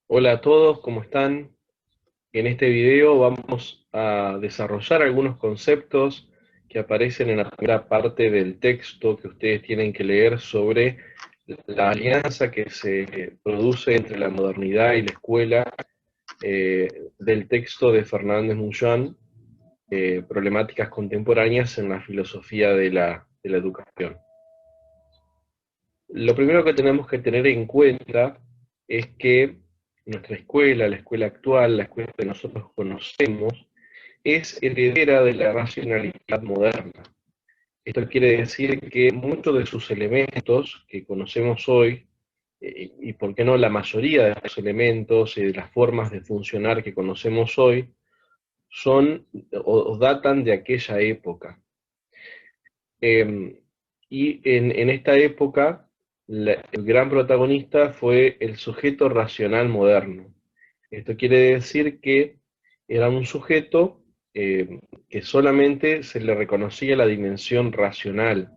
Hola a todos, ¿cómo están? En este video vamos a desarrollar algunos conceptos que aparecen en la primera parte del texto que ustedes tienen que leer sobre la alianza que se produce entre la modernidad y la escuela, del texto de Fernández Mouyán, Problemáticas contemporáneas en la filosofía de la educación. Lo primero que tenemos que tener en cuenta es que nuestra escuela, la escuela actual, la escuela que nosotros conocemos, es heredera de la racionalidad moderna. Esto quiere decir que muchos de sus elementos que conocemos hoy, y por qué no la mayoría de los elementos y de las formas de funcionar que conocemos hoy, son o datan de aquella época. Eh, y en esta época, el gran protagonista fue el sujeto racional moderno. Esto quiere decir que era un sujeto que solamente se le reconocía la dimensión racional,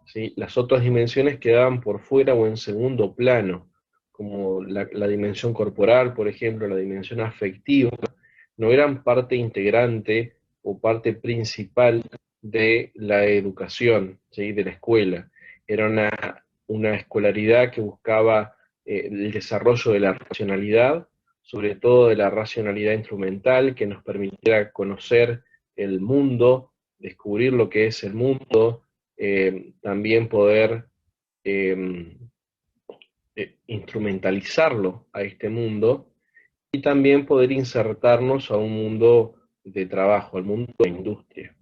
¿sí? Las otras dimensiones quedaban por fuera o en segundo plano, como la dimensión corporal, por ejemplo, la dimensión afectiva, no eran parte integrante o parte principal de la educación, ¿sí? De la escuela. Era una escolaridad que buscaba el desarrollo de la racionalidad, sobre todo de la racionalidad instrumental, que nos permitiera conocer el mundo, descubrir lo que es el mundo, también poder eh, instrumentalizarlo a este mundo y también poder insertarnos a un mundo de trabajo, al mundo de la industria.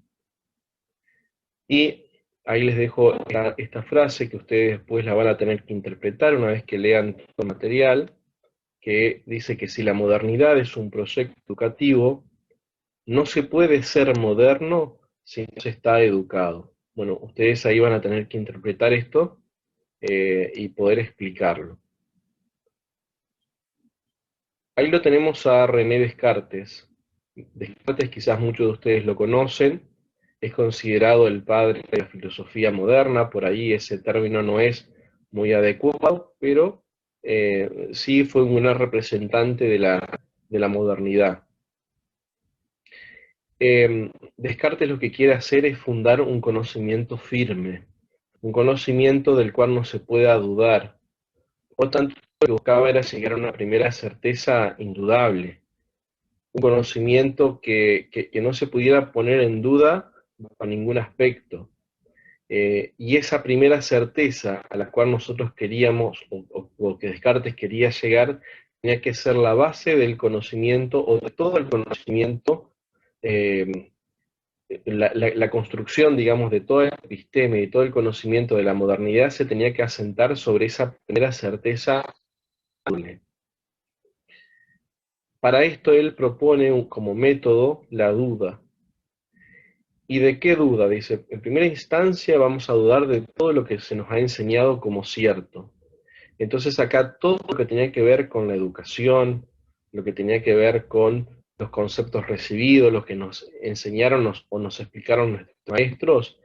Y ahí les dejo esta frase que ustedes después la van a tener que interpretar una vez que lean todo el material, que dice que si la modernidad es un proyecto educativo, no se puede ser moderno si no se está educado. Bueno, ustedes ahí van a tener que interpretar esto y poder explicarlo. Ahí lo tenemos a René Descartes. Descartes quizás muchos de ustedes lo conocen, es considerado el padre de la filosofía moderna, por ahí ese término no es muy adecuado, pero sí fue un gran representante de la modernidad. Descartes lo que quiere hacer es fundar un conocimiento firme, un conocimiento del cual no se pueda dudar. Por tanto, lo que buscaba era llegar a una primera certeza indudable, un conocimiento que no se pudiera poner en duda bajo ningún aspecto. Y esa primera certeza a la cual nosotros queríamos, o que Descartes quería llegar, tenía que ser la base del conocimiento, o de todo el conocimiento, eh, la construcción, digamos, de todo el episteme y todo el conocimiento de la modernidad se tenía que asentar sobre esa primera certeza. Para esto él propone como método la duda. ¿Y de qué duda? Dice, en primera instancia vamos a dudar de todo lo que se nos ha enseñado como cierto. Entonces acá todo lo que tenía que ver con la educación, lo que tenía que ver con los conceptos recibidos, los que nos enseñaron o nos explicaron nuestros maestros,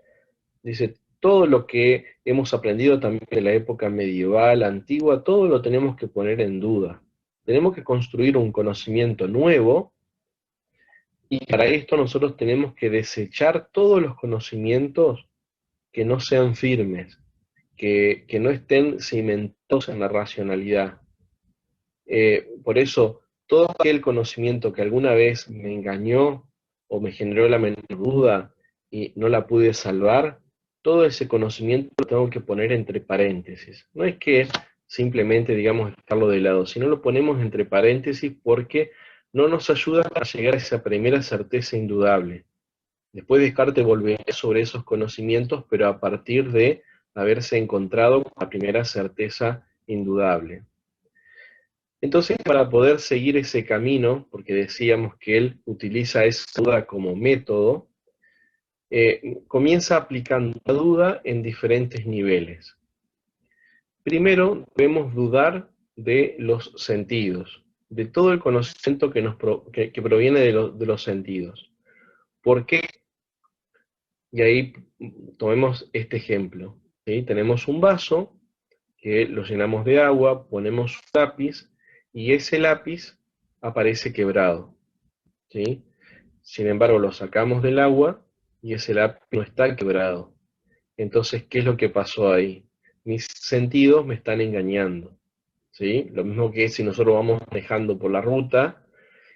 dice, todo lo que hemos aprendido también de la época medieval, antigua, todo lo tenemos que poner en duda. Tenemos que construir un conocimiento nuevo y para esto nosotros tenemos que desechar todos los conocimientos que no sean firmes, que no estén cimentados en la racionalidad. Por eso, todo aquel conocimiento que alguna vez me engañó o me generó la menor duda y no la pude salvar, todo ese conocimiento lo tengo que poner entre paréntesis. No es que simplemente, digamos, dejarlo de lado, sino lo ponemos entre paréntesis porque no nos ayuda a llegar a esa primera certeza indudable. Después Descartes volvería sobre esos conocimientos, pero a partir de haberse encontrado con la primera certeza indudable. Entonces, para poder seguir ese camino, porque decíamos que él utiliza esa duda como método, comienza aplicando la duda en diferentes niveles. Primero, debemos dudar de los sentidos, de todo el conocimiento que proviene de los sentidos. ¿Por qué? Y ahí tomemos este ejemplo, ¿sí? Tenemos un vaso que lo llenamos de agua, ponemos un lápiz y ese lápiz aparece quebrado, ¿sí? Sin embargo, lo sacamos del agua y ese lápiz no está quebrado. Entonces, ¿qué es lo que pasó ahí? Mis sentidos me están engañando, ¿sí? Lo mismo que si nosotros vamos manejando por la ruta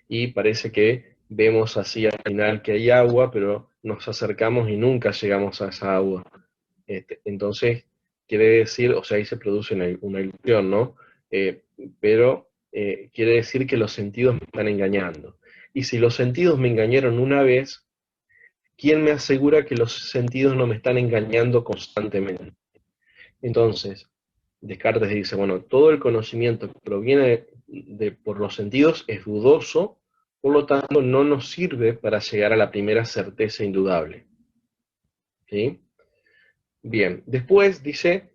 y parece que vemos así al final que hay agua, pero nos acercamos y nunca llegamos a esa agua. Entonces, quiere decir, o sea, ahí se produce una ilusión, ¿no? Eh, pero quiere decir que los sentidos me están engañando. Y si los sentidos me engañaron una vez, ¿quién me asegura que los sentidos no me están engañando constantemente? Entonces, Descartes dice, bueno, todo el conocimiento que proviene por los sentidos es dudoso, por lo tanto no nos sirve para llegar a la primera certeza indudable. ¿Sí? Bien, después dice,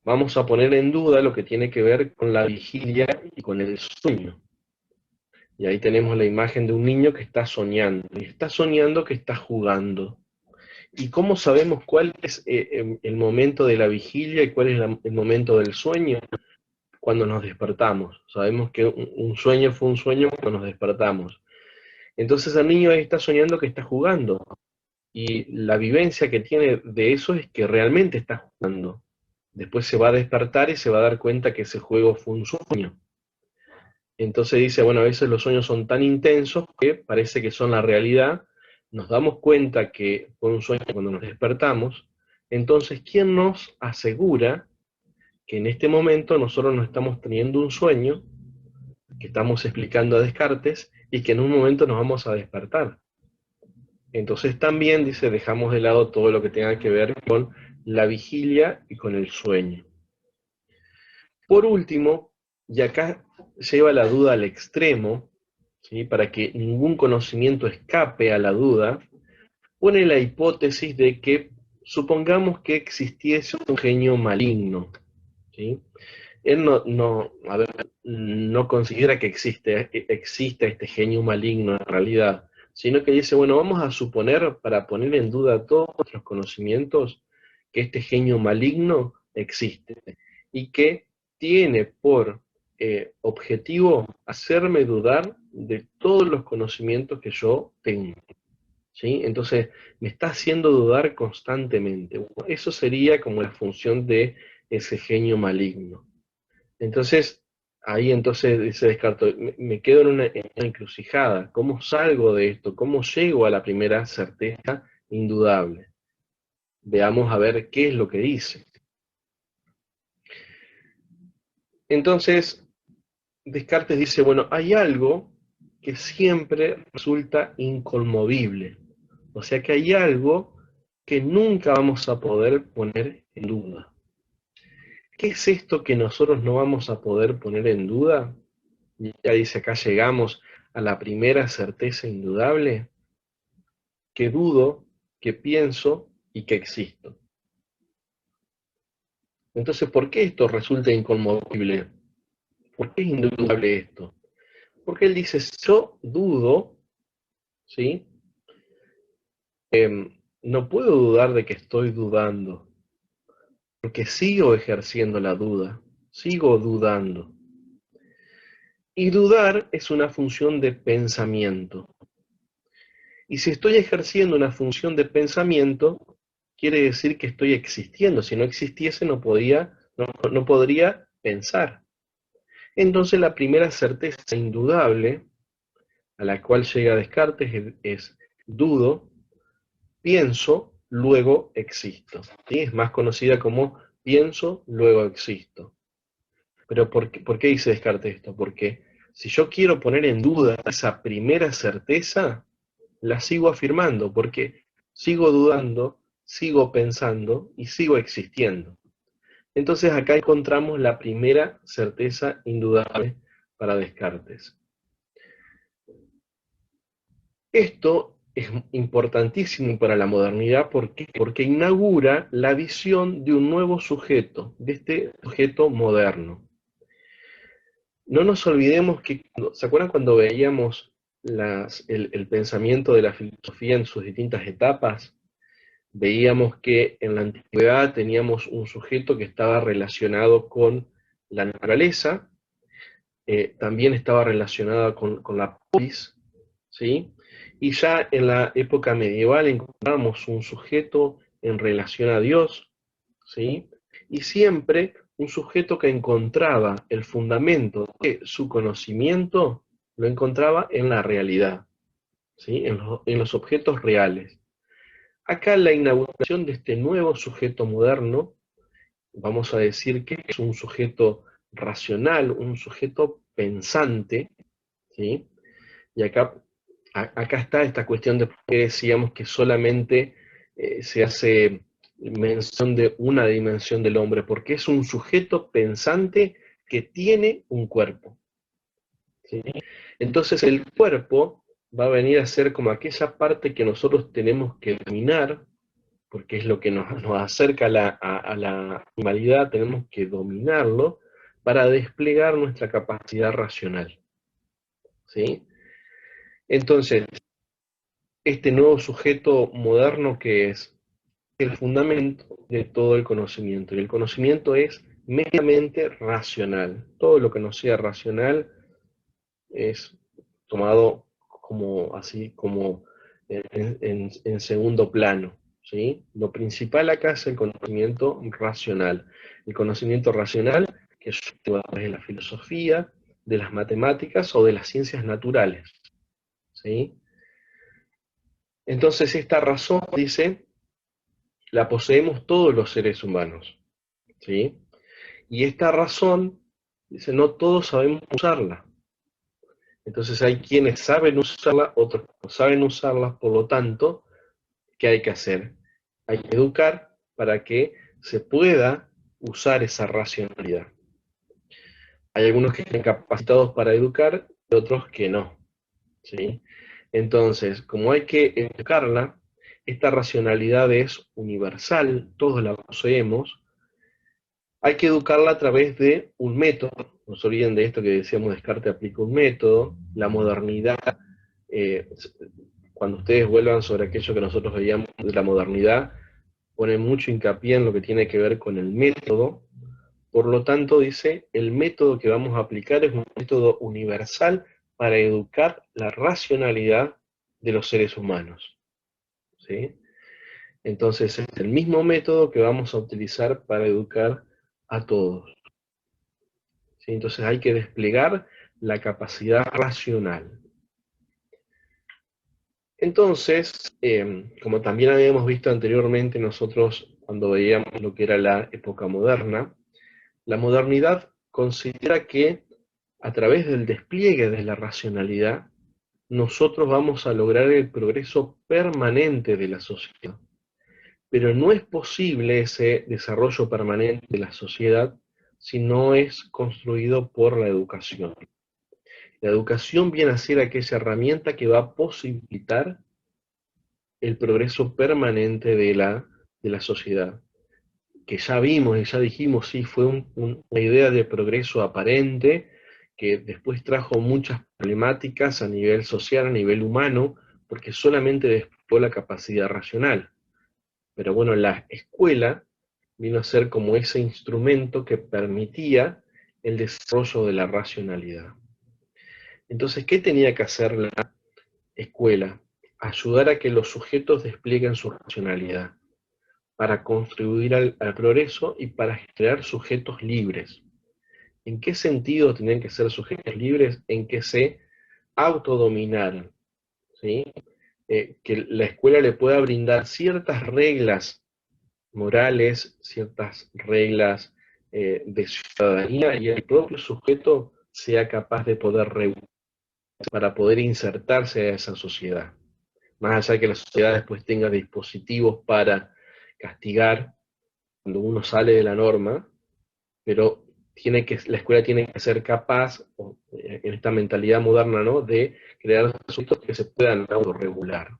vamos a poner en duda lo que tiene que ver con la vigilia y con el sueño. Y ahí tenemos la imagen de un niño que está soñando, y está soñando que está jugando. ¿Y cómo sabemos cuál es el momento de la vigilia y cuál es el momento del sueño? Cuando nos despertamos. Sabemos que un sueño fue un sueño cuando nos despertamos. Entonces el niño ahí está soñando que está jugando. Y la vivencia que tiene de eso es que realmente está jugando. Después se va a despertar y se va a dar cuenta que ese juego fue un sueño. Entonces dice, bueno, a veces los sueños son tan intensos que parece que son la realidad. Nos damos cuenta que fue un sueño cuando nos despertamos. Entonces, ¿quién nos asegura que en este momento nosotros no estamos teniendo un sueño que estamos explicando a Descartes y que en un momento nos vamos a despertar? Entonces también, dice, dejamos de lado todo lo que tenga que ver con la vigilia y con el sueño. Por último, y acá lleva la duda al extremo, ¿sí? Para que ningún conocimiento escape a la duda, pone la hipótesis de que supongamos que existiese un genio maligno, ¿sí? Él no considera que exista este genio maligno en realidad, sino que dice, bueno, vamos a suponer, para poner en duda todos nuestros conocimientos, que este genio maligno existe y que tiene por objetivo hacerme dudar de todos los conocimientos que yo tengo. ¿Sí? Entonces, me está haciendo dudar constantemente. Eso sería como la función de ese genio maligno. Entonces, ahí entonces dice Descartes, me quedo en una encrucijada. ¿Cómo salgo de esto? ¿Cómo llego a la primera certeza indudable? Veamos a ver qué es lo que dice. Entonces, Descartes dice, bueno, hay algo que siempre resulta inconmovible. O sea que hay algo que nunca vamos a poder poner en duda. ¿Qué es esto que nosotros no vamos a poder poner en duda? Y ya dice, acá llegamos a la primera certeza indudable, que dudo, que pienso y que existo. Entonces, ¿por qué esto resulta inconmovible? ¿Por qué es indudable esto? Porque él dice, yo dudo, ¿sí? No puedo dudar de que estoy dudando, porque sigo ejerciendo la duda, sigo dudando. Y dudar es una función de pensamiento. Y si estoy ejerciendo una función de pensamiento, quiere decir que estoy existiendo. Si no existiese, no podría pensar. Entonces, la primera certeza indudable a la cual llega Descartes es dudo, pienso, luego existo. ¿Sí? Es más conocida como pienso, luego existo. Pero ¿por qué dice Descartes esto? Porque si yo quiero poner en duda esa primera certeza, la sigo afirmando, porque sigo dudando, sigo pensando y sigo existiendo. Entonces acá encontramos la primera certeza indudable para Descartes. Esto es importantísimo para la modernidad, ¿por qué? Porque inaugura la visión de un nuevo sujeto, de este sujeto moderno. No nos olvidemos que, ¿se acuerdan cuando veíamos el pensamiento de la filosofía en sus distintas etapas? Veíamos que en la antigüedad teníamos un sujeto que estaba relacionado con la naturaleza, también estaba relacionada con la polis, ¿sí? Y ya en la época medieval encontramos un sujeto en relación a Dios, ¿sí? Y siempre un sujeto que encontraba el fundamento de su conocimiento, lo encontraba en la realidad, ¿sí? En los objetos reales. Acá la inauguración de este nuevo sujeto moderno, vamos a decir que es un sujeto racional, un sujeto pensante, ¿sí? Y acá está esta cuestión de por qué decíamos que solamente se hace mención de una dimensión del hombre, porque es un sujeto pensante que tiene un cuerpo, ¿sí? Entonces el cuerpo va a venir a ser como aquella parte que nosotros tenemos que dominar, porque es lo que nos acerca a la humanidad, tenemos que dominarlo para desplegar nuestra capacidad racional, ¿sí? Entonces, este nuevo sujeto moderno que es el fundamento de todo el conocimiento. Y el conocimiento es meramente racional. Todo lo que no sea racional es tomado como así, como en segundo plano, ¿sí? Lo principal acá es el conocimiento racional. El conocimiento racional que es a través de la filosofía, de las matemáticas o de las ciencias naturales, ¿sí? Entonces esta razón, dice, la poseemos todos los seres humanos, ¿sí? Y esta razón, dice, no todos sabemos usarla. Entonces hay quienes saben usarla, otros no saben usarla, por lo tanto, ¿qué hay que hacer? Hay que educar para que se pueda usar esa racionalidad. Hay algunos que están capacitados para educar y otros que no, ¿sí? Entonces, como hay que educarla, esta racionalidad es universal, todos la poseemos. Hay que educarla a través de un método. No se olviden de esto que decíamos, Descartes aplica un método. La modernidad, eh, cuando ustedes vuelvan sobre aquello que nosotros veíamos de la modernidad, pone mucho hincapié en lo que tiene que ver con el método. Por lo tanto, dice, el método que vamos a aplicar es un método universal para educar la racionalidad de los seres humanos, ¿sí? Entonces, es el mismo método que vamos a utilizar para educar a todos, ¿sí? Entonces hay que desplegar la capacidad racional. Entonces, como también habíamos visto anteriormente nosotros cuando veíamos lo que era la época moderna, la modernidad considera que a través del despliegue de la racionalidad, nosotros vamos a lograr el progreso permanente de la sociedad. Pero no es posible ese desarrollo permanente de la sociedad si no es construido por la educación. La educación viene a ser aquella herramienta que va a posibilitar el progreso permanente de la sociedad. Que ya vimos y ya dijimos, sí, fue una idea de progreso aparente que después trajo muchas problemáticas a nivel social, a nivel humano, porque solamente desplegó la capacidad racional. Pero bueno, la escuela vino a ser como ese instrumento que permitía el desarrollo de la racionalidad. Entonces, ¿qué tenía que hacer la escuela? Ayudar a que los sujetos desplieguen su racionalidad para contribuir al progreso y para generar sujetos libres. ¿En qué sentido tenían que ser sujetos libres? En que se autodominaran, ¿sí? Que la escuela le pueda brindar ciertas reglas morales, ciertas reglas de ciudadanía y el propio sujeto sea capaz de poder regular para poder insertarse a esa sociedad. Más allá de que la sociedad después tenga dispositivos para castigar cuando uno sale de la norma, pero la escuela tiene que ser capaz, en esta mentalidad moderna, ¿no?, de crear sujetos que se puedan autorregular.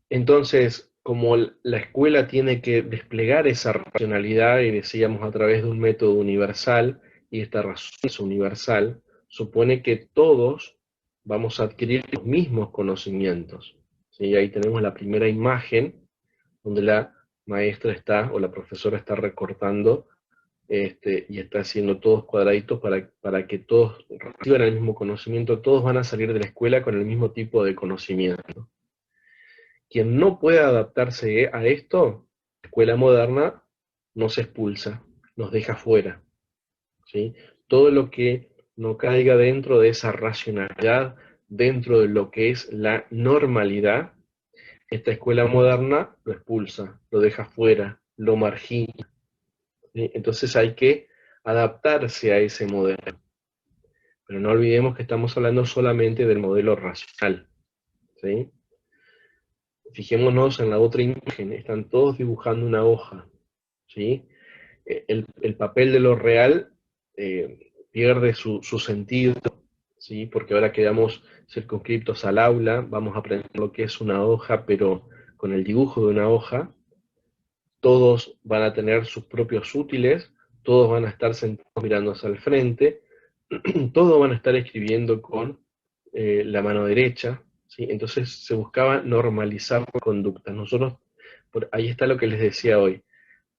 Entonces, como la escuela tiene que desplegar esa racionalidad, y decíamos a través de un método universal, y esta razón es universal, supone que todos vamos a adquirir los mismos conocimientos, ¿sí? Ahí tenemos la primera imagen, donde la maestra está, o la profesora está recortando y está haciendo todos cuadraditos para que todos reciban el mismo conocimiento, todos van a salir de la escuela con el mismo tipo de conocimiento. Quien no pueda adaptarse a esto, escuela moderna, nos expulsa, nos deja fuera, ¿sí? Todo lo que no caiga dentro de esa racionalidad, dentro de lo que es la normalidad, esta escuela moderna lo expulsa, lo deja fuera, lo margina, ¿sí? Entonces hay que adaptarse a ese modelo. Pero no olvidemos que estamos hablando solamente del modelo racional, ¿sí? Fijémonos en la otra imagen, están todos dibujando una hoja, ¿sí? El papel de lo real pierde su sentido, ¿sí? Porque ahora quedamos circunscriptos al aula, vamos a aprender lo que es una hoja, pero con el dibujo de una hoja, todos van a tener sus propios útiles, todos van a estar sentados mirando hacia el frente, todos van a estar escribiendo con la mano derecha, ¿sí? Entonces se buscaba normalizar conductas. Nosotros, ahí está lo que les decía hoy,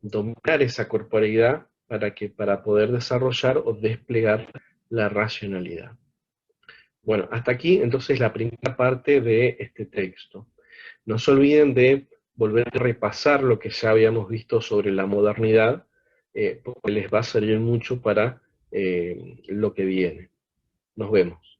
dominar esa corporeidad para poder desarrollar o desplegar la racionalidad. Bueno, hasta aquí entonces la primera parte de este texto. No se olviden de volver a repasar lo que ya habíamos visto sobre la modernidad, porque les va a servir mucho para lo que viene. Nos vemos.